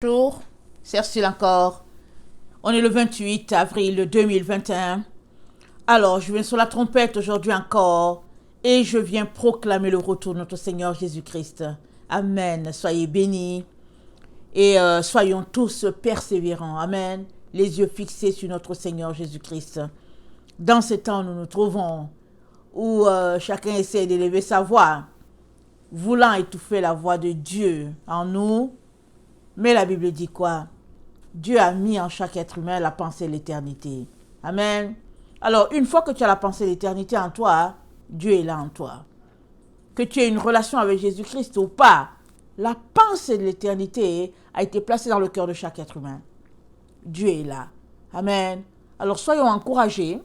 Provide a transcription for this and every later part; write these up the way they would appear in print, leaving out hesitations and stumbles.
Bonjour, c'est Ursule encore. On est le 28 avril 2021. Alors, je viens sur la trompette aujourd'hui encore et je viens proclamer le retour de notre Seigneur Jésus-Christ. Amen. Soyez bénis et soyons tous persévérants. Amen. Les yeux fixés sur notre Seigneur Jésus-Christ. Dans ce temps, nous nous trouvons où chacun essaie d'élever sa voix, voulant étouffer la voix de Dieu en nous. Mais la Bible dit quoi? Dieu a mis en chaque être humain la pensée de l'éternité. Amen. Alors, une fois que tu as la pensée de l'éternité en toi, Dieu est là en toi. Que tu aies une relation avec Jésus-Christ ou pas, la pensée de l'éternité a été placée dans le cœur de chaque être humain. Dieu est là. Amen. Alors, soyons encouragés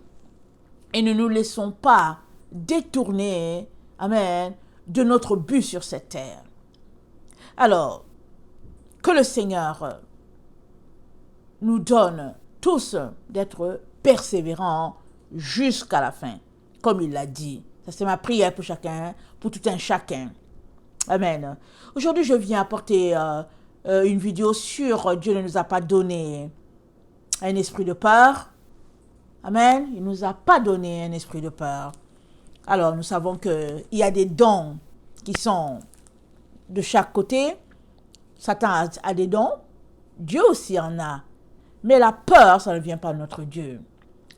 et ne nous laissons pas détourner, amen, de notre but sur cette terre. Alors, que le Seigneur nous donne tous d'être persévérants jusqu'à la fin, comme il l'a dit. Ça, c'est ma prière pour chacun, pour tout un chacun. Amen. Aujourd'hui, je viens apporter une vidéo sur Dieu ne nous a pas donné un esprit de peur. Amen. Il ne nous a pas donné un esprit de peur. Alors, nous savons qu'il y a des dons qui sont de chaque côté. Satan a des dons, Dieu aussi en a. Mais la peur, ça ne vient pas de notre Dieu.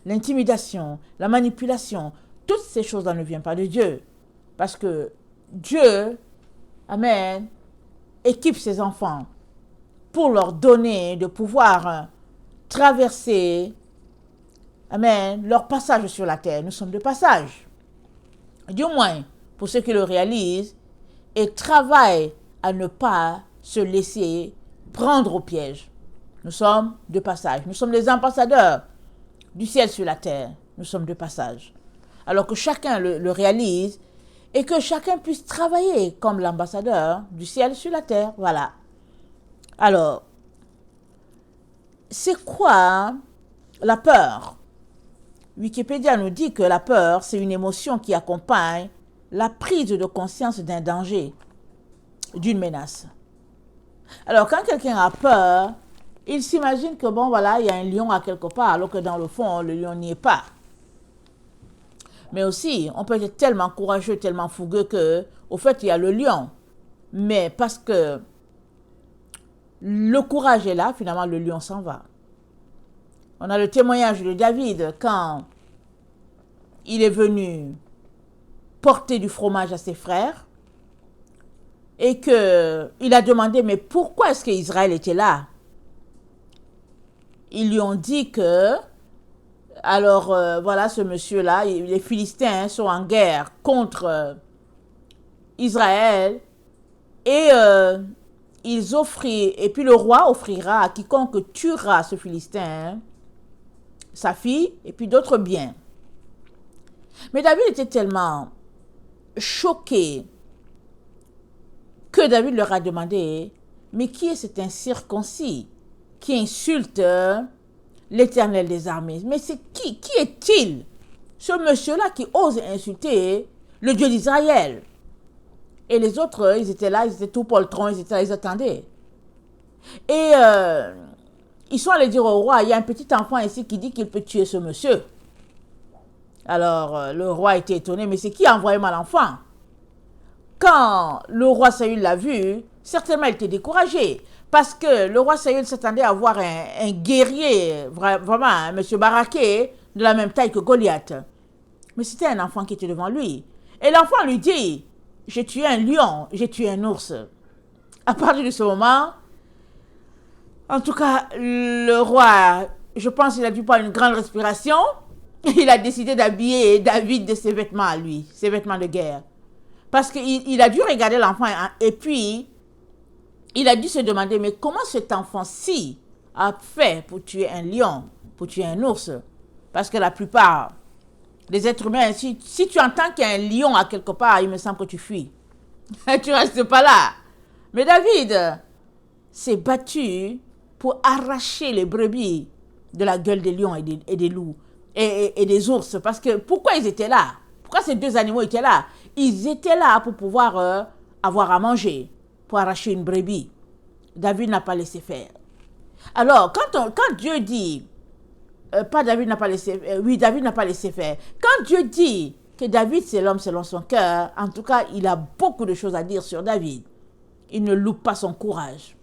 L'intimidation, la manipulation, toutes ces choses-là ne viennent pas de Dieu. Parce que Dieu, amen, équipe ses enfants pour leur donner de pouvoir traverser, amen, leur passage sur la terre. Nous sommes de passage. Du moins, pour ceux qui le réalisent, et travaillent à ne pas se laisser prendre au piège. Nous sommes de passage. Nous sommes les ambassadeurs du ciel sur la terre. Nous sommes de passage. Alors que chacun le réalise et que chacun puisse travailler comme l'ambassadeur du ciel sur la terre. Voilà. Alors, c'est quoi la peur? Wikipédia nous dit que la peur, c'est une émotion qui accompagne la prise de conscience d'un danger, d'une menace. Alors, quand quelqu'un a peur, il s'imagine que, bon, voilà, il y a un lion à quelque part, alors que dans le fond, le lion n'y est pas. Mais aussi, on peut être tellement courageux, tellement fougueux que, au fait, il y a le lion. Mais parce que le courage est là, finalement, le lion s'en va. On a le témoignage de David quand il est venu porter du fromage à ses frères. Et qu'il a demandé, mais pourquoi est-ce qu'Israël était là? Ils lui ont dit que, alors voilà, ce monsieur-là, les Philistins sont en guerre contre Israël. Et ils offrirent, et puis le roi offrira à quiconque tuera ce Philistin, sa fille, et puis d'autres biens. Mais David était tellement choqué que David leur a demandé, mais qui est cet incirconcis qui insulte l'Éternel des armées? Mais c'est qui est-il? Ce monsieur-là qui ose insulter le Dieu d'Israël. Et les autres, ils étaient là, ils étaient tout poltrons, ils étaient là, ils attendaient. Et ils sont allés dire au roi, il y a un petit enfant ici qui dit qu'il peut tuer ce monsieur. Alors, le roi était étonné, mais c'est qui a envoyé mal l'enfant? Quand le roi Saül l'a vu, certainement il était découragé. Parce que le roi Saül s'attendait à voir un guerrier, vraiment un monsieur baraqué, de la même taille que Goliath. Mais c'était un enfant qui était devant lui. Et l'enfant lui dit, j'ai tué un lion, j'ai tué un ours. À partir de ce moment, en tout cas, le roi, je pense qu'il a dû prendre une grande respiration. Il a décidé d'habiller David de ses vêtements à lui, ses vêtements de guerre. Parce qu'il a dû regarder l'enfant et puis il a dû se demander, mais comment cet enfant-ci a fait pour tuer un lion, pour tuer un ours? Parce que la plupart des êtres humains, si tu entends qu'il y a un lion à quelque part, il me semble que tu fuis. Tu ne restes pas là. Mais David s'est battu pour arracher les brebis de la gueule des lions et des loups et des ours. Parce que pourquoi ils étaient là? Pourquoi ces deux animaux étaient là? Ils étaient là pour pouvoir avoir à manger, pour arracher une brebis. David n'a pas laissé faire. Alors, quand Dieu dit, David n'a pas laissé faire. Quand Dieu dit que David, c'est l'homme selon son cœur, en tout cas, il a beaucoup de choses à dire sur David. Il ne loupe pas son courage,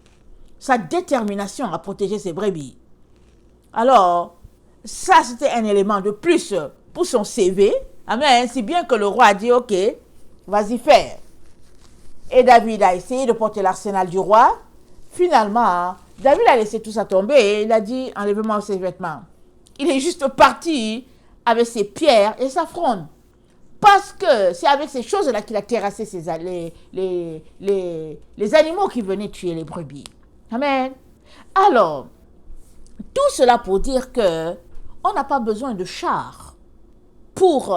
sa détermination à protéger ses brebis. Alors, ça, c'était un élément de plus pour son CV. Amen. Si bien que le roi a dit, ok, vas-y faire. Et David a essayé de porter l'arsenal du roi. Finalement, David a laissé tout ça tomber et il a dit, enlève-moi ses vêtements. Il est juste parti avec ses pierres et sa fronde. Parce que c'est avec ces choses-là qu'il a terrassé les animaux qui venaient tuer les brebis. Amen. Alors, tout cela pour dire que on n'a pas besoin de chars pour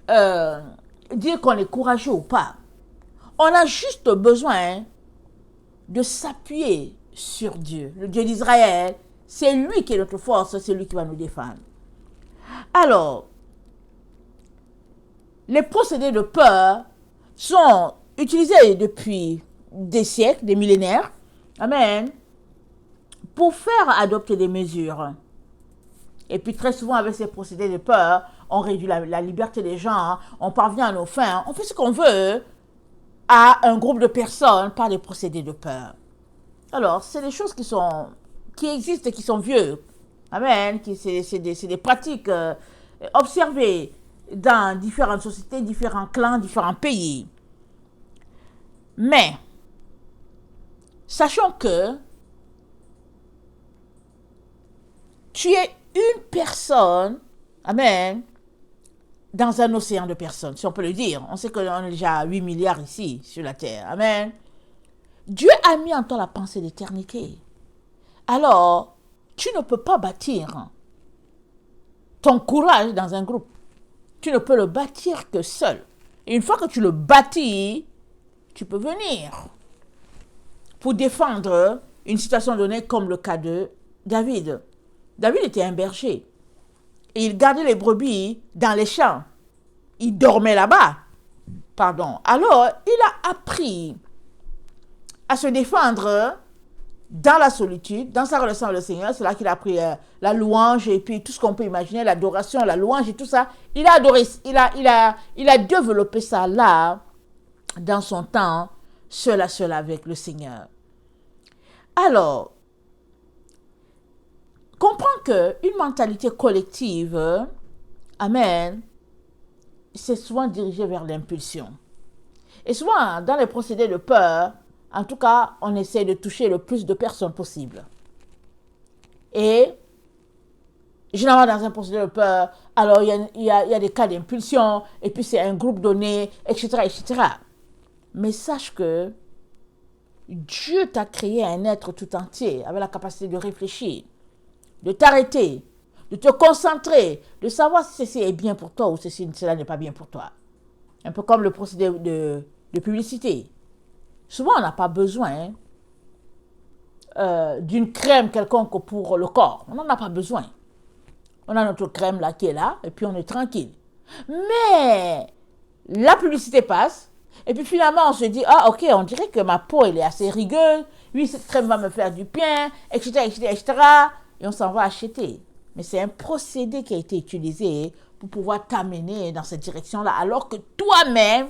dire qu'on est courageux ou pas. On a juste besoin de s'appuyer sur Dieu. Le Dieu d'Israël, c'est lui qui est notre force, c'est lui qui va nous défendre. Alors, les procédés de peur sont utilisés depuis des siècles, des millénaires, amen, pour faire adopter des mesures. Et puis très souvent avec ces procédés de peur, on réduit la liberté des gens, on parvient à nos fins, on fait ce qu'on veut à un groupe de personnes par des procédés de peur. Alors, c'est des choses qui existent et qui sont vieux. Amen. C'est des pratiques observées dans différentes sociétés, différents clans, différents pays. Mais, sachons que tu es une personne, amen, dans un océan de personnes, si on peut le dire. On sait qu'on est déjà 8 milliards ici, sur la Terre. Amen. Dieu a mis en toi la pensée d'éternité. Alors, tu ne peux pas bâtir ton courage dans un groupe. Tu ne peux le bâtir que seul. Et une fois que tu le bâtis, tu peux venir pour défendre une situation donnée comme le cas de David. David était un berger. Et il gardait les brebis dans les champs. Il dormait là-bas. Alors, il a appris à se défendre dans la solitude, dans sa relation avec le Seigneur. C'est là qu'il a appris la louange et puis tout ce qu'on peut imaginer, l'adoration, la louange et tout ça. Il a adoré, il a développé ça là, dans son temps, seul à seul avec le Seigneur. Alors, comprends qu'une mentalité collective, amen, c'est souvent dirigé vers l'impulsion. Et souvent, dans les procédés de peur, en tout cas, on essaie de toucher le plus de personnes possible. Et, généralement, dans un procédé de peur, alors il y a des cas d'impulsion, et puis c'est un groupe donné, etc., etc. Mais sache que Dieu t'a créé un être tout entier, avec la capacité de réfléchir, de t'arrêter, de te concentrer, de savoir si ceci est bien pour toi ou si cela n'est pas bien pour toi. Un peu comme le procédé de publicité. Souvent, on n'a pas besoin d'une crème quelconque pour le corps. On n'en a pas besoin. On a notre crème là qui est là, et puis on est tranquille. Mais la publicité passe, et puis finalement on se dit, ah ok, on dirait que ma peau elle est assez rigueuse, oui cette crème va me faire du bien, etc., etc., etc. Et on s'en va acheter. Mais c'est un procédé qui a été utilisé pour pouvoir t'amener dans cette direction-là, alors que toi-même,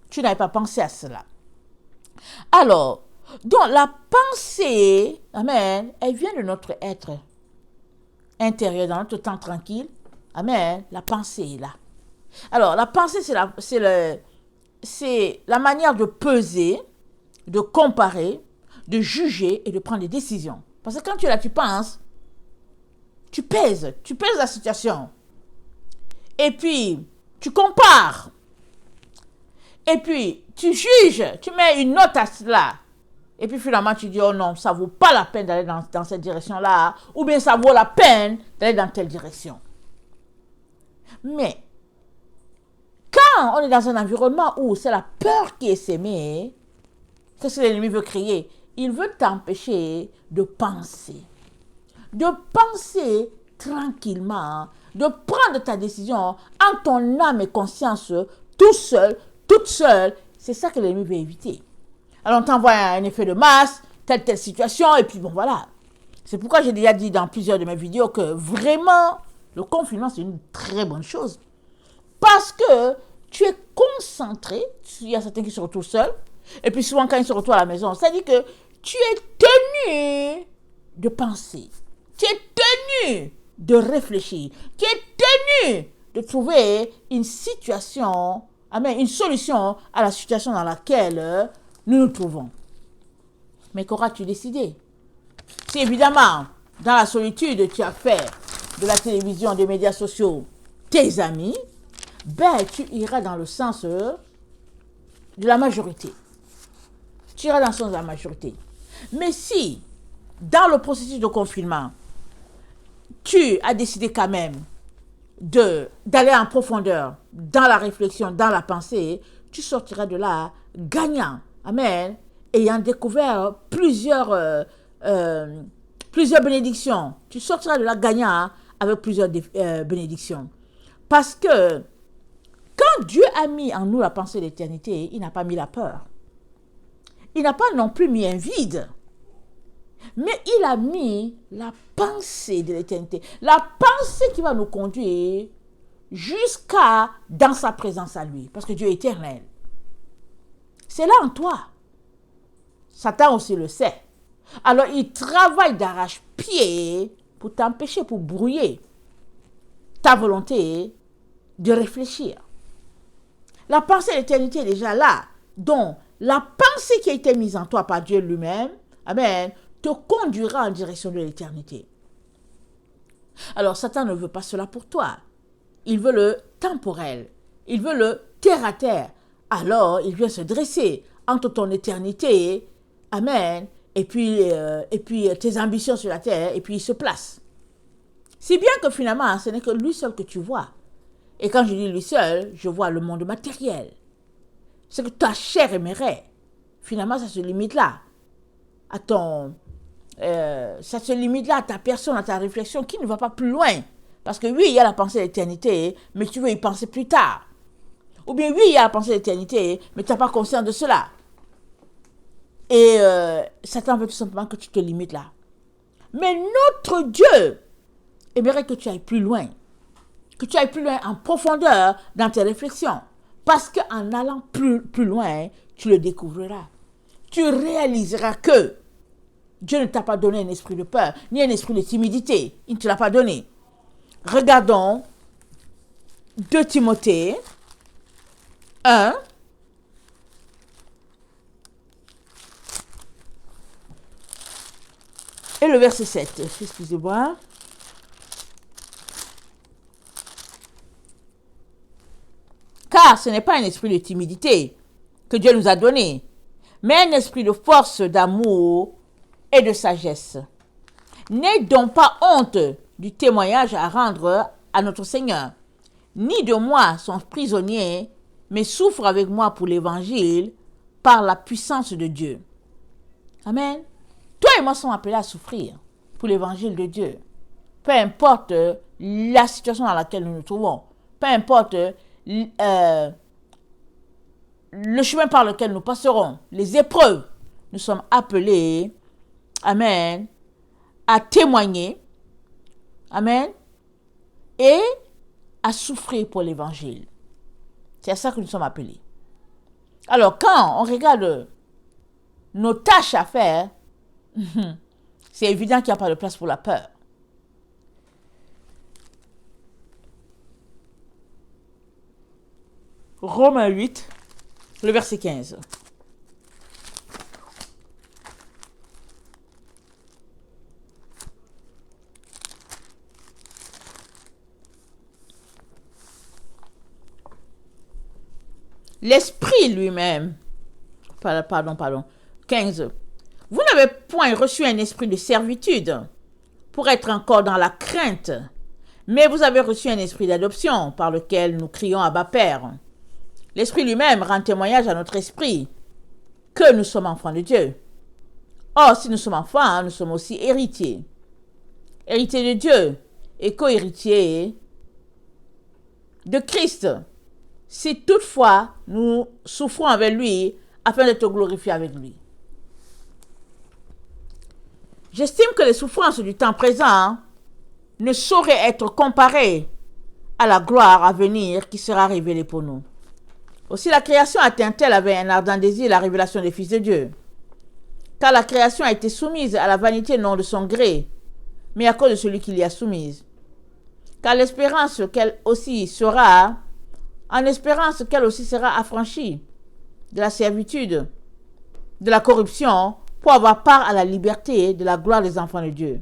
tu n'avais pas pensé à cela. Alors, donc la pensée, amen, elle vient de notre être intérieur, dans notre temps tranquille. Amen, la pensée est là. Alors, la pensée, c'est la manière de peser, de comparer, de juger et de prendre des décisions. Parce que quand tu es là, tu penses, tu pèses la situation. Et puis, tu compares. Et puis, tu juges, tu mets une note à cela. Et puis finalement, tu dis, oh non, ça ne vaut pas la peine d'aller dans cette direction-là, ou bien ça vaut la peine d'aller dans telle direction. Mais, quand on est dans un environnement où c'est la peur qui est sémée, qu'est-ce que l'ennemi veut créer? Il veut t'empêcher de penser. De penser tranquillement, de prendre ta décision en ton âme et conscience, tout seul, toute seule. C'est ça que l'ennemi veut éviter. Alors on t'envoie un effet de masse, telle situation, et puis bon, voilà. C'est pourquoi j'ai déjà dit dans plusieurs de mes vidéos que vraiment, le confinement, c'est une très bonne chose. Parce que tu es concentré, il y a certains qui se retrouvent seuls, et puis souvent quand ils se retrouvent à la maison, c'est-à-dire que tu es tenu de penser, tu es tenu de réfléchir, tu es tenu de trouver une situation, une solution à la situation dans laquelle nous nous trouvons. Mais qu'auras-tu décidé? Si évidemment, dans la solitude, tu as fait de la télévision, des médias sociaux, tes amis, ben tu iras dans le sens de la majorité. Tu iras dans le sens de la majorité. Mais si, dans le processus de confinement, tu as décidé quand même d'aller en profondeur dans la réflexion, dans la pensée, tu sortiras de là gagnant. Amen. Ayant découvert plusieurs bénédictions. Tu sortiras de là gagnant avec plusieurs bénédictions. Parce que quand Dieu a mis en nous la pensée de l'éternité, il n'a pas mis la peur. Il n'a pas non plus mis un vide. Mais il a mis la pensée de l'éternité. La pensée qui va nous conduire jusqu'à dans sa présence à lui. Parce que Dieu est éternel. C'est là en toi. Satan aussi le sait. Alors il travaille d'arrache-pied pour t'empêcher, pour brouiller ta volonté de réfléchir. La pensée de l'éternité est déjà là. Donc, la pensée qui a été mise en toi par Dieu lui-même, amen, te conduira en direction de l'éternité. Alors, Satan ne veut pas cela pour toi. Il veut le temporel. Il veut le terre à terre. Alors, il vient se dresser entre ton éternité, amen, et puis tes ambitions sur la terre, et puis il se place. Si bien que finalement, ce n'est que lui seul que tu vois. Et quand je dis lui seul, je vois le monde matériel. Ce que ta chair aimerait. Finalement, ça se limite là. Ça se limite là à ta personne, à ta réflexion, qui ne va pas plus loin. Parce que oui, il y a la pensée de l'éternité, mais tu veux y penser plus tard. Ou bien oui, il y a la pensée de l'éternité, mais tu n'as pas conscience de cela. Et Satan veut tout simplement que tu te limites là. Mais notre Dieu aimerait que tu ailles plus loin. Que tu ailles plus loin en profondeur dans tes réflexions. Parce qu'en allant plus loin, tu le découvriras. Tu réaliseras que Dieu ne t'a pas donné un esprit de peur, ni un esprit de timidité. Il ne te l'a pas donné. Regardons 2 Timothée 1. Et le verset 7. Excusez-moi. Car ce n'est pas un esprit de timidité que Dieu nous a donné, mais un esprit de force, d'amour et de sagesse. N'aie donc pas honte du témoignage à rendre à notre Seigneur, ni de moi, son prisonnier, mais souffre avec moi pour l'évangile par la puissance de Dieu. Amen. Toi et moi sommes appelés à souffrir pour l'évangile de Dieu. Peu importe la situation dans laquelle nous nous trouvons, peu importe le chemin par lequel nous passerons, les épreuves, nous sommes appelés, amen, à témoigner, amen, et à souffrir pour l'évangile. C'est à ça que nous sommes appelés. Alors, quand on regarde nos tâches à faire, c'est évident qu'il n'y a pas de place pour la peur. Romains 8, le verset 15. L'Esprit lui-même, pardon, 15. Vous n'avez point reçu un esprit de servitude pour être encore dans la crainte, mais vous avez reçu un esprit d'adoption par lequel nous crions Abba Père. L'Esprit lui-même rend témoignage à notre esprit que nous sommes enfants de Dieu. Or, si nous sommes enfants, nous sommes aussi héritiers. Héritiers de Dieu et co-héritiers de Christ. Si toutefois nous souffrons avec lui, afin d'être glorifiés avec lui. J'estime que les souffrances du temps présent ne sauraient être comparées à la gloire à venir qui sera révélée pour nous. Aussi la création atteint-elle avec un ardent désir la révélation des fils de Dieu. Car la création a été soumise à la vanité non de son gré, mais à cause de celui qui l'y a soumise. Car l'espérance qu'elle aussi sera, en espérance qu'elle aussi sera affranchie de la servitude, de la corruption, pour avoir part à la liberté de la gloire des enfants de Dieu.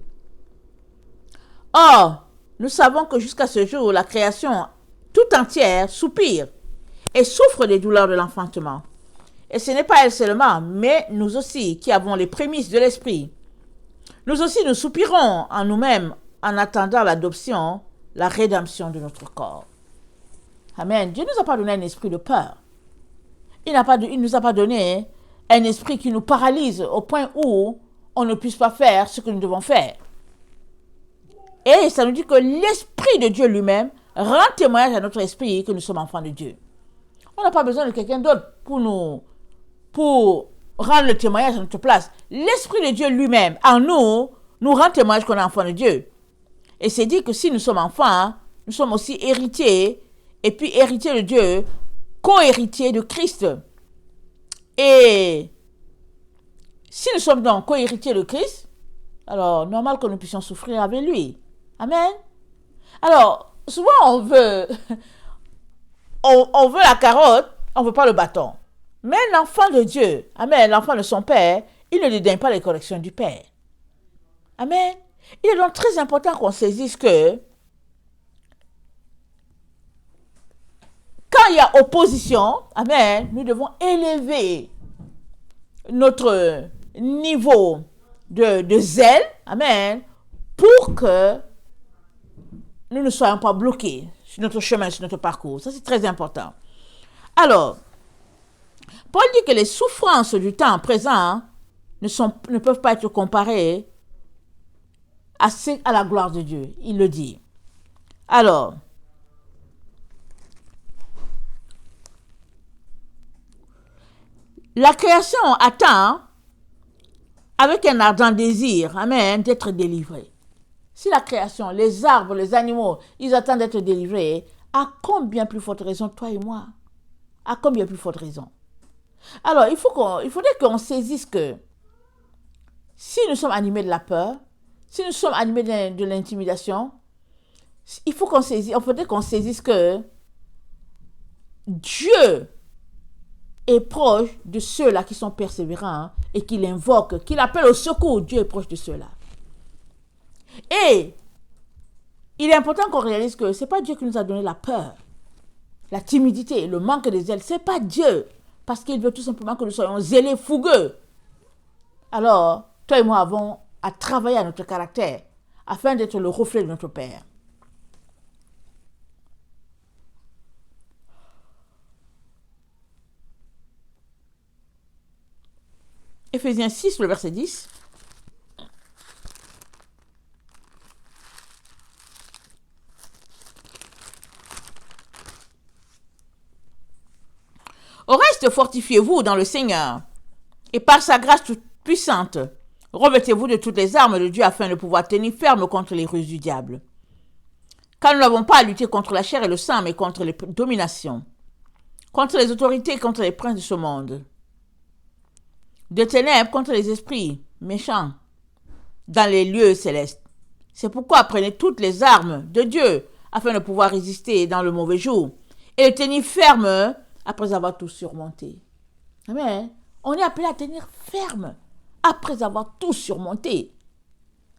Or, nous savons que jusqu'à ce jour, la création tout entière soupire et souffre des douleurs de l'enfantement. Et ce n'est pas elle seulement, mais nous aussi qui avons les prémices de l'esprit. Nous aussi nous soupirons en nous-mêmes en attendant l'adoption, la rédemption de notre corps. Amen. Dieu ne nous a pas donné un esprit de peur. Il ne nous a pas donné un esprit qui nous paralyse au point où on ne puisse pas faire ce que nous devons faire. Et ça nous dit que l'Esprit de Dieu lui-même rend témoignage à notre esprit que nous sommes enfants de Dieu. On n'a pas besoin de quelqu'un d'autre pour rendre le témoignage à notre place. L'Esprit de Dieu lui-même, en nous, nous rend témoignage qu'on est enfants de Dieu. Et c'est dit que si nous sommes enfants, nous sommes aussi héritiers, et puis héritiers de Dieu, co-héritiers de Christ. Et si nous sommes donc co-héritiers de Christ, alors normal que nous puissions souffrir avec lui. Amen. Alors, souvent on veut la carotte, on ne veut pas le bâton. Mais l'enfant de Dieu, amen, l'enfant de son Père, il ne dédaigne pas les corrections du Père. Amen. Il est donc très important qu'on saisisse que quand il y a opposition, amen, nous devons élever notre niveau de zèle, amen, pour que nous ne soyons pas bloqués sur notre chemin, sur notre parcours. Ça, c'est très important. Alors, Paul dit que les souffrances du temps présent ne peuvent pas être comparées à la gloire de Dieu. Il le dit. Alors, la création attend avec un ardent désir, amen, d'être délivrée. Si la création, les arbres, les animaux, ils attendent d'être délivrés, à combien plus forte raison, toi et moi? À combien plus forte raison? Alors, il faudrait qu'on saisisse que si nous sommes animés de la peur, si nous sommes animés de l'intimidation, il faudrait qu'on saisisse que Dieu est proche de ceux-là qui sont persévérants et qui l'invoquent, qui l'appellent au secours. Dieu est proche de ceux-là. Et il est important qu'on réalise que ce n'est pas Dieu qui nous a donné la peur, la timidité, le manque de zèle. Ce n'est pas Dieu, parce qu'il veut tout simplement que nous soyons zélés, fougueux. Alors, toi et moi avons à travailler à notre caractère afin d'être le reflet de notre Père. Éphésiens 6, le verset 10. Au reste, fortifiez-vous dans le Seigneur, et par sa grâce toute puissante, revêtez-vous de toutes les armes de Dieu afin de pouvoir tenir ferme contre les ruses du diable. Car nous n'avons pas à lutter contre la chair et le sang, mais contre les dominations, contre les autorités et contre les princes de ce monde, de ténèbres contre les esprits méchants dans les lieux célestes. C'est pourquoi prenez toutes les armes de Dieu afin de pouvoir résister dans le mauvais jour et de tenir ferme après avoir tout surmonté. Amen. On est appelé à tenir ferme après avoir tout surmonté.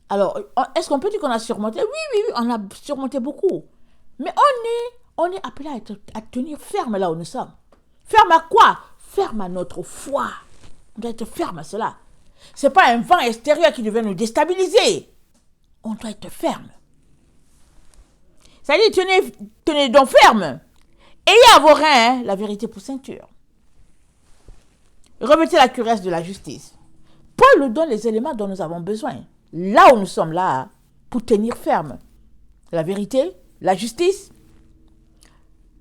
Alors, est-ce qu'on peut dire qu'on a surmonté? Oui, on a surmonté beaucoup. Mais on est appelé à tenir ferme là où nous sommes. Ferme à quoi? Ferme à notre foi. On doit être ferme à cela. Ce n'est pas un vent extérieur qui devait nous déstabiliser. On doit être ferme. Ça dit, tenez donc ferme. Ayez à vos reins la vérité pour ceinture. Revêtez la cuirasse de la justice. Paul nous donne les éléments dont nous avons besoin. Là où nous sommes là, pour tenir ferme. La vérité, la justice.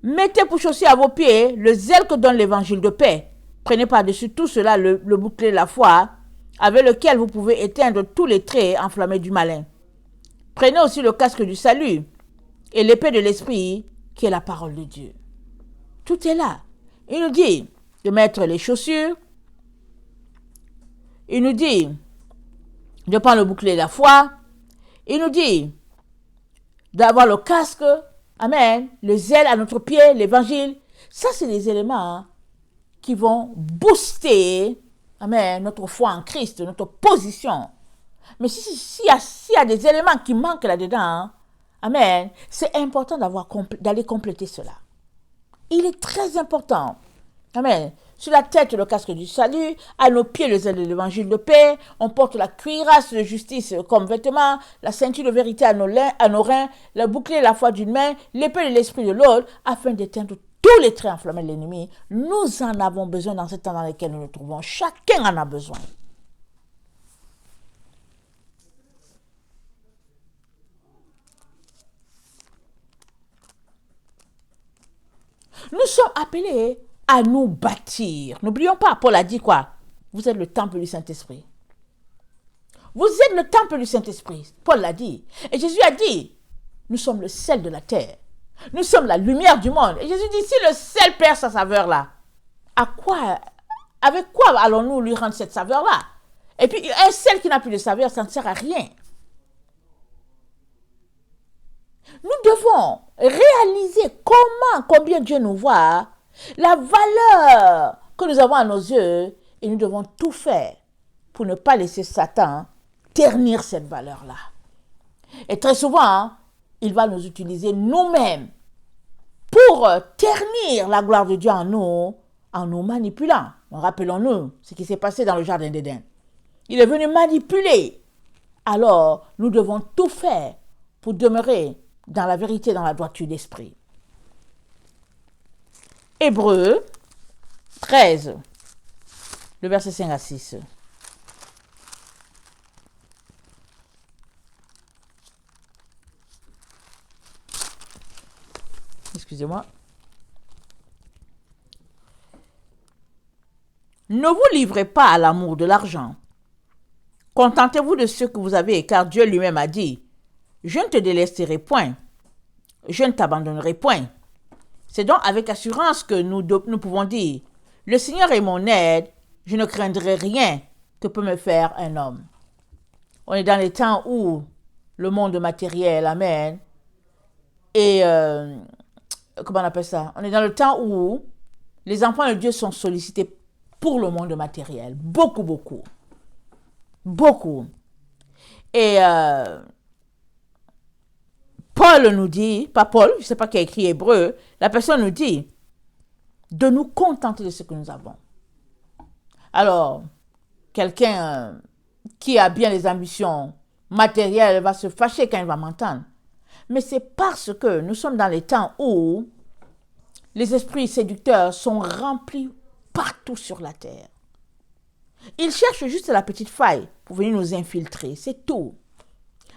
Mettez pour chausser à vos pieds le zèle que donne l'évangile de paix. Prenez par-dessus tout cela le bouclier de la foi avec lequel vous pouvez éteindre tous les traits enflammés du malin. Prenez aussi le casque du salut et l'épée de l'esprit qui est la parole de Dieu. Tout est là. Il nous dit de mettre les chaussures. Il nous dit de prendre le bouclier de la foi. Il nous dit d'avoir le casque. Amen. Le zèle à notre pied, l'évangile. Ça, c'est des éléments qui vont booster, amen, notre foi en Christ, notre position. Mais s'il y a des éléments qui manquent là-dedans, amen, c'est important d'aller compléter cela. Il est très important. Amen. Sur la tête, le casque du salut, à nos pieds, le zèle de l'évangile de paix, on porte la cuirasse de justice comme vêtement, la ceinture de vérité à nos reins, le bouclier la foi d'une main, l'épée de l'esprit de l'autre, afin d'éteindre tous les traits enflammés de l'ennemi. Nous en avons besoin dans ce temps dans lequel nous nous trouvons. Chacun en a besoin. Nous sommes appelés à nous bâtir. N'oublions pas, Paul a dit quoi? Vous êtes le temple du Saint-Esprit. Vous êtes le temple du Saint-Esprit. Paul l'a dit. Et Jésus a dit, nous sommes le sel de la terre. Nous sommes la lumière du monde. Et Jésus dit, si le sel perd sa saveur-là, avec quoi allons-nous lui rendre cette saveur-là? Et puis, un sel qui n'a plus de saveur, ça ne sert à rien. Nous devons réaliser combien Dieu nous voit, la valeur que nous avons à nos yeux, et nous devons tout faire pour ne pas laisser Satan ternir cette valeur-là. Et très souvent, il va nous utiliser nous-mêmes pour ternir la gloire de Dieu en nous manipulant. Rappelons-nous ce qui s'est passé dans le jardin d'Éden. Il est venu manipuler. Alors, nous devons tout faire pour demeurer dans la vérité, dans la droiture d'esprit. Hébreux 13, le verset 5 à 6. Excusez-moi. Ne vous livrez pas à l'amour de l'argent. Contentez-vous de ce que vous avez, car Dieu lui-même a dit, « Je ne te délaisserai point, je ne t'abandonnerai point. » C'est donc avec assurance que nous pouvons dire, « Le Seigneur est mon aide, je ne craindrai rien que peut me faire un homme. » On est dans les temps où le monde matériel, amen, et comment on appelle ça? On est dans le temps où les enfants de Dieu sont sollicités pour le monde matériel. Beaucoup, beaucoup. Beaucoup. Et Paul nous dit, pas Paul, je ne sais pas qui a écrit Hébreu, la personne nous dit de nous contenter de ce que nous avons. Alors, quelqu'un qui a bien les ambitions matérielles va se fâcher quand il va m'entendre. Mais c'est parce que nous sommes dans les temps où les esprits séducteurs sont remplis partout sur la terre. Ils cherchent juste la petite faille pour venir nous infiltrer, c'est tout.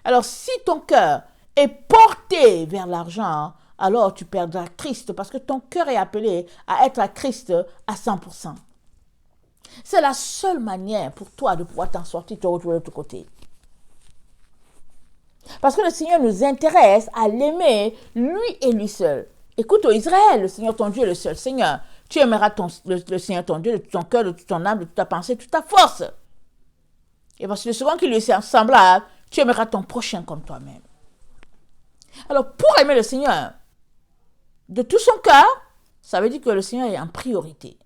Alors si ton cœur est porté vers l'argent, alors tu perdras Christ parce que ton cœur est appelé à être à Christ à 100%. C'est la seule manière pour toi de pouvoir t'en sortir, te retrouver de l'autre côté. Parce que le Seigneur nous intéresse à l'aimer, lui et lui seul. Écoute, Israël, le Seigneur ton Dieu est le seul Seigneur. Tu aimeras le Seigneur ton Dieu de tout ton cœur, de toute ton âme, de toute ta pensée, de toute ta force. Et parce que le second qui lui est semblable, tu aimeras ton prochain comme toi-même. Alors, pour aimer le Seigneur de tout son cœur, ça veut dire que le Seigneur est en priorité.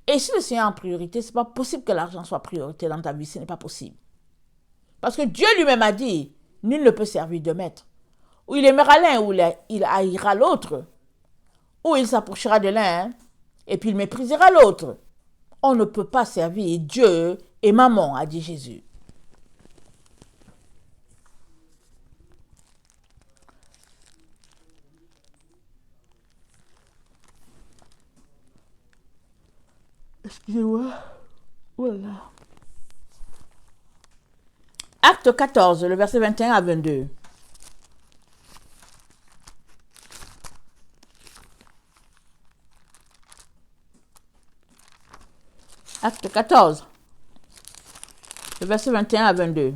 Et si le Seigneur est en priorité, ce n'est pas possible que l'argent soit priorité dans ta vie, ce n'est pas possible. Parce que Dieu lui-même a dit, nul ne peut servir de maître. Ou il aimera l'un, ou il haïra l'autre. Ou il s'approchera de l'un, et puis il méprisera l'autre. On ne peut pas servir Dieu et maman, a dit Jésus. Excusez-moi. Voilà. Acte 14, le verset 21 à 22. Acte 14. Le verset 21 à 22.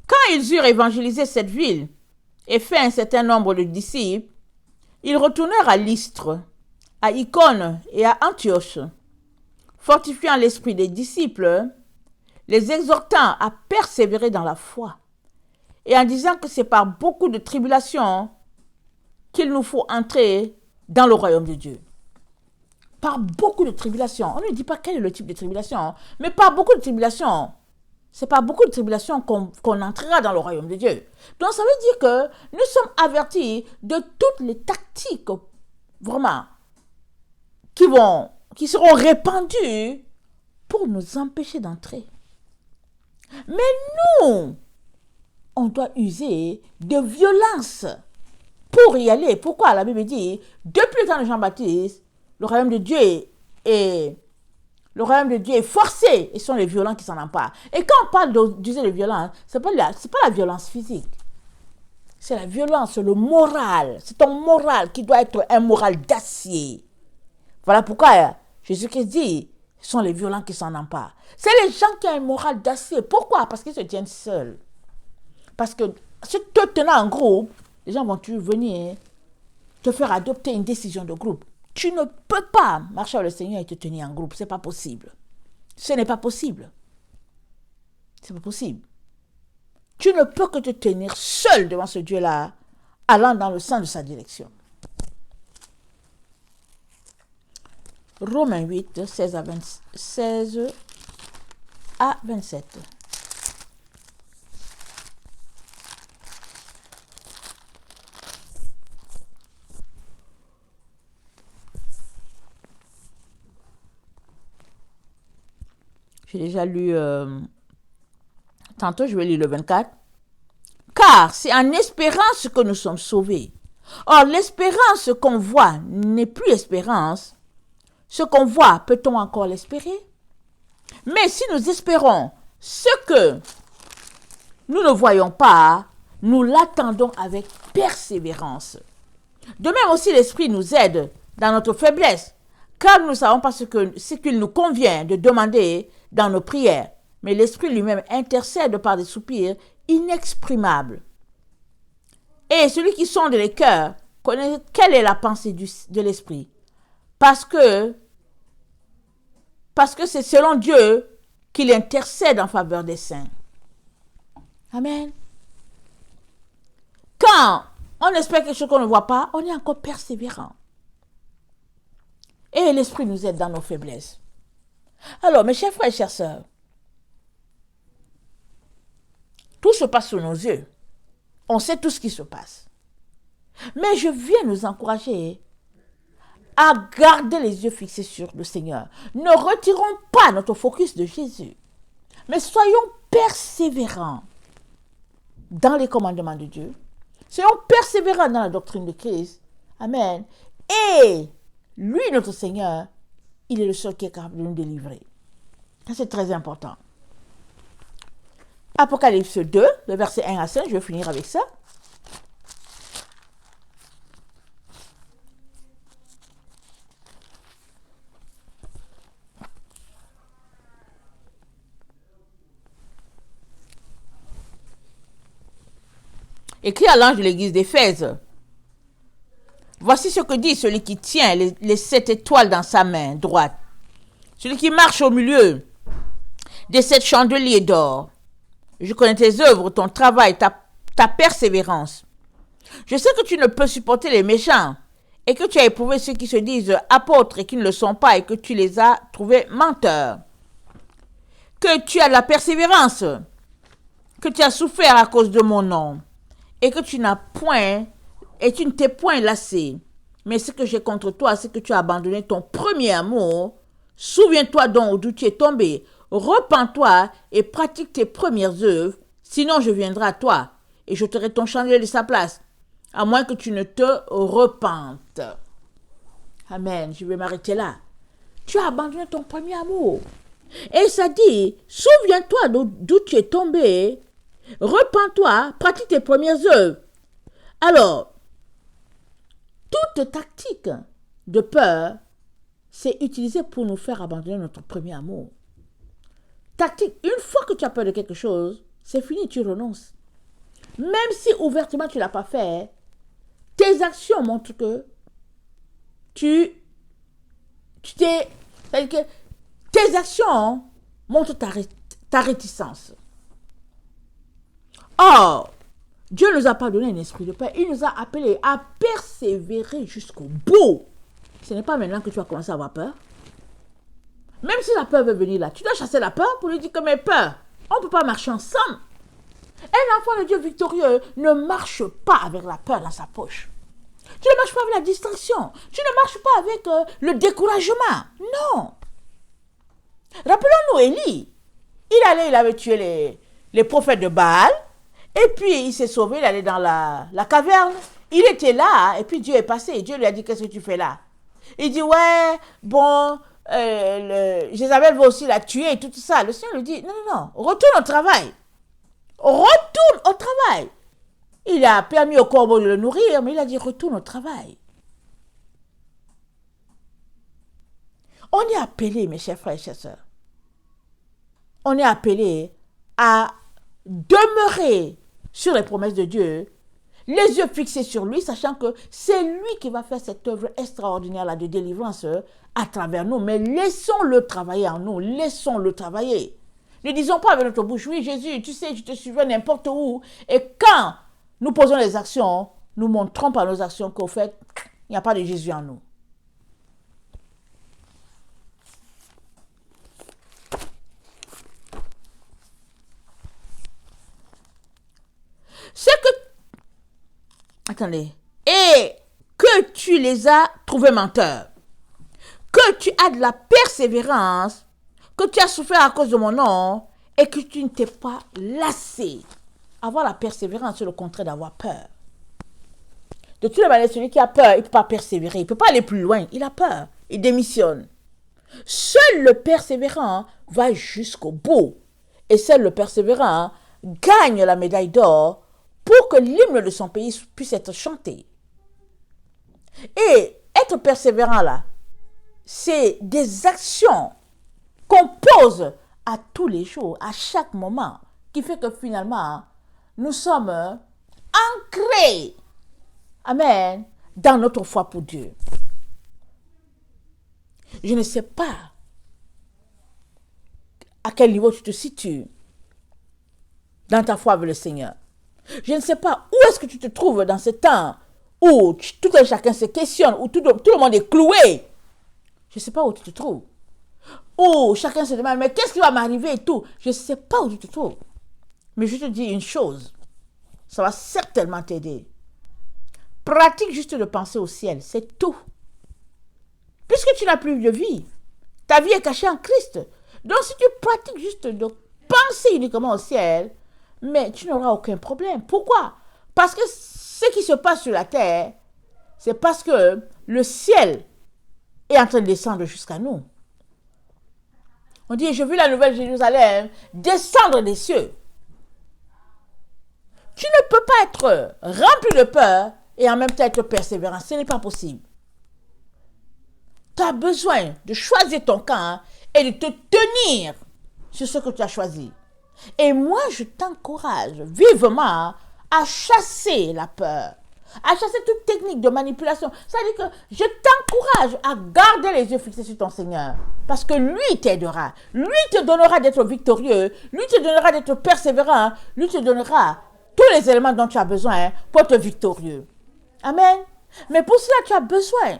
Quand ils eurent évangélisé cette ville et fait un certain nombre de disciples, ils retournèrent à Lystre, à Icône et à Antioche, fortifiant l'esprit des disciples, les exhortant à persévérer dans la foi, et en disant que c'est par beaucoup de tribulations qu'il nous faut entrer dans le royaume de Dieu. Par beaucoup de tribulations. On ne dit pas quel est le type de tribulation, mais par beaucoup de tribulations. C'est par beaucoup de tribulations qu'on entrera dans le royaume de Dieu. Donc ça veut dire que nous sommes avertis de toutes les tactiques, vraiment, qui seront répandues pour nous empêcher d'entrer. Mais nous, on doit user de violence pour y aller. Pourquoi la Bible dit, depuis le temps de Jean-Baptiste, le royaume de Dieu est forcé et ce sont les violents qui s'en emparent. Et quand on parle d'user de violence, c'est pas la violence physique. C'est la violence, le moral. C'est ton moral qui doit être un moral d'acier. Voilà pourquoi Jésus-Christ dit, ce sont les violents qui s'en emparent. C'est les gens qui ont un moral d'acier. Pourquoi? Parce qu'ils se tiennent seuls. Parce que si te tenant en groupe, les gens vont venir te faire adopter une décision de groupe. Tu ne peux pas marcher avec le Seigneur et te tenir en groupe. Ce n'est pas possible. Ce n'est pas possible. C'est pas possible. Tu ne peux que te tenir seul devant ce Dieu-là, allant dans le sens de sa direction. Romains 8, 16 à 27. J'ai déjà lu, tantôt je vais lire le 24. Car c'est en espérance que nous sommes sauvés. Or, l'espérance qu'on voit n'est plus espérance. Ce qu'on voit, peut-on encore l'espérer? Mais si nous espérons ce que nous ne voyons pas, nous l'attendons avec persévérance. De même aussi, l'Esprit nous aide dans notre faiblesse, car nous ne savons pas ce qu'il nous convient de demander dans nos prières. Mais l'Esprit lui-même intercède par des soupirs inexprimables. Et celui qui sonde les cœurs connaît quelle est la pensée de l'Esprit. Parce que c'est selon Dieu qu'il intercède en faveur des saints. Amen. Quand on espère quelque chose qu'on ne voit pas, on est encore persévérant. Et l'Esprit nous aide dans nos faiblesses. Alors, mes chers frères et chères sœurs, tout se passe sous nos yeux. On sait tout ce qui se passe. Mais je viens nous encourager à garder les yeux fixés sur le Seigneur. Ne retirons pas notre focus de Jésus, mais soyons persévérants dans les commandements de Dieu. Soyons persévérants dans la doctrine de Christ. Amen. Et lui, notre Seigneur, il est le seul qui est capable de nous délivrer. Ça, c'est très important. Apocalypse 2, le verset 1 à 5, je vais finir avec ça. Écrit à l'ange de l'église d'Éphèse. Voici ce que dit celui qui tient les 7 étoiles dans sa main droite. Celui qui marche au milieu des 7 chandeliers d'or. Je connais tes œuvres, ton travail, ta persévérance. Je sais que tu ne peux supporter les méchants et que tu as éprouvé ceux qui se disent apôtres et qui ne le sont pas et que tu les as trouvés menteurs. Que tu as de la persévérance, que tu as souffert à cause de mon nom et que tu ne t'es point lassé. Mais ce que j'ai contre toi, c'est que tu as abandonné ton premier amour. Souviens-toi donc d'où tu es tombé. Repens-toi et pratique tes premières œuvres. Sinon, je viendrai à toi et j'ôterai ton chandelier de sa place, à moins que tu ne te repentes. Amen. Je vais m'arrêter là. Tu as abandonné ton premier amour. Et ça dit, souviens-toi d'où tu es tombé. Repens-toi, pratique tes premières œuvres. Alors, toute tactique de peur c'est utilisé pour nous faire abandonner notre premier amour. Tactique, une fois que tu as peur de quelque chose, c'est fini, tu renonces. Même si ouvertement tu ne l'as pas fait, tes actions montrent que c'est-à-dire que tes actions montrent ta réticence. Or, Dieu ne nous a pas donné un esprit de peur, il nous a appelés à persévérer jusqu'au bout. Ce n'est pas maintenant que tu vas commencer à avoir peur. Même si la peur veut venir là, tu dois chasser la peur pour lui dire que mes peurs, on ne peut pas marcher ensemble. Un enfant de Dieu victorieux ne marche pas avec la peur dans sa poche. Tu ne marches pas avec la distraction. Tu ne marches pas avec le découragement. Non. Rappelons-nous Élie. Il avait tué les prophètes de Baal. Et puis il s'est sauvé, il allait dans la caverne. Il était là et puis Dieu est passé. Et Dieu lui a dit, qu'est-ce que tu fais là? Il dit, ouais, bon, Jézabel va aussi la tuer et tout ça. Le Seigneur lui dit, non, retourne au travail. Retourne au travail. Il a permis au corbeau de le nourrir, mais il a dit, retourne au travail. On est appelé, mes chers frères et chers sœurs, on est appelé à demeurer sur les promesses de Dieu, les yeux fixés sur lui, sachant que c'est lui qui va faire cette œuvre extraordinaire de délivrance à travers nous. Mais laissons-le travailler en nous, laissons-le travailler. Ne disons pas avec notre bouche, oui Jésus, tu sais, je te suivais n'importe où. Et quand nous posons les actions, nous montrons par nos actions qu'au fait, il n'y a pas de Jésus en nous. C'est que... Attendez. Et que tu les as trouvés menteurs. Que tu as de la persévérance. Que tu as souffert à cause de mon nom. Et que tu ne t'es pas lassé. Avoir la persévérance, c'est le contraire d'avoir peur. De toutes les manières, celui qui a peur, il ne peut pas persévérer. Il ne peut pas aller plus loin. Il a peur. Il démissionne. Seul le persévérant va jusqu'au bout. Et seul le persévérant gagne la médaille d'or pour que l'hymne de son pays puisse être chanté. Et être persévérant là, c'est des actions qu'on pose à tous les jours, à chaque moment, qui fait que finalement, nous sommes ancrés, amen, dans notre foi pour Dieu. Je ne sais pas à quel niveau tu te situes dans ta foi avec le Seigneur. Je ne sais pas où est-ce que tu te trouves dans ce temps où tout un chacun se questionne, où tout le monde est cloué. Je ne sais pas où tu te trouves. Où chacun se demande, mais qu'est-ce qui va m'arriver et tout. Je ne sais pas où tu te trouves. Mais je te dis une chose, ça va certainement t'aider. Pratique juste de penser au ciel, c'est tout. Puisque tu n'as plus de vie, ta vie est cachée en Christ. Donc si tu pratiques juste de penser uniquement au ciel, mais tu n'auras aucun problème. Pourquoi? Parce que ce qui se passe sur la terre, c'est parce que le ciel est en train de descendre jusqu'à nous. On dit, je vis la nouvelle Jérusalem descendre des cieux. Tu ne peux pas être rempli de peur et en même temps être persévérant. Ce n'est pas possible. Tu as besoin de choisir ton camp et de te tenir sur ce que tu as choisi. Et moi, je t'encourage vivement à chasser la peur, à chasser toute technique de manipulation. C'est-à-dire que je t'encourage à garder les yeux fixés sur ton Seigneur. Parce que lui t'aidera. Lui te donnera d'être victorieux. Lui te donnera d'être persévérant. Lui te donnera tous les éléments dont tu as besoin pour être victorieux. Amen. Mais pour cela, tu as besoin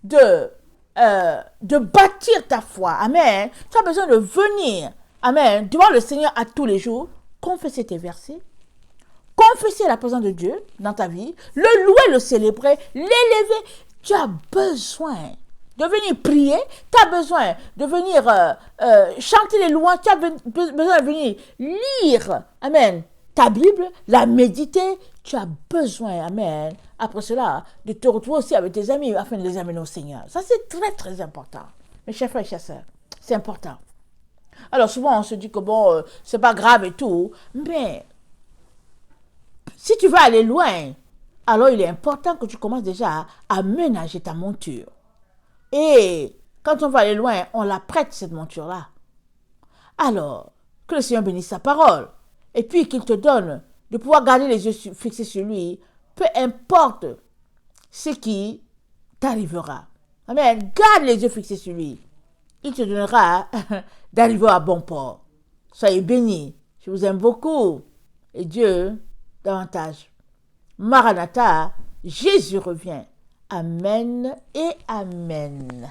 de bâtir ta foi. Amen. Tu as besoin de venir, amen, devant le Seigneur à tous les jours, confesser tes versets, confesser la présence de Dieu dans ta vie, le louer, le célébrer, l'élever. Tu as besoin de venir prier, tu as besoin de venir chanter les louanges, tu as besoin de venir lire, amen, ta Bible, la méditer. Tu as besoin, amen, après cela, de te retrouver aussi avec tes amis afin de les amener au Seigneur. Ça, c'est très, très important. Mes chers frères et chers sœurs, c'est important. Alors, souvent, on se dit que bon, c'est pas grave et tout, mais si tu veux aller loin, alors il est important que tu commences déjà à ménager ta monture. Et Quand on va aller loin, on la prête, cette monture-là. Alors, que le Seigneur bénisse sa parole. Et puis qu'il te donne de pouvoir garder les yeux fixés sur lui, peu importe ce qui t'arrivera. Amen. Garde les yeux fixés sur lui. Il te donnera d'arriver à bon port. Soyez bénis. Je vous aime beaucoup. Et Dieu, davantage. Maranatha, Jésus revient. Amen et Amen.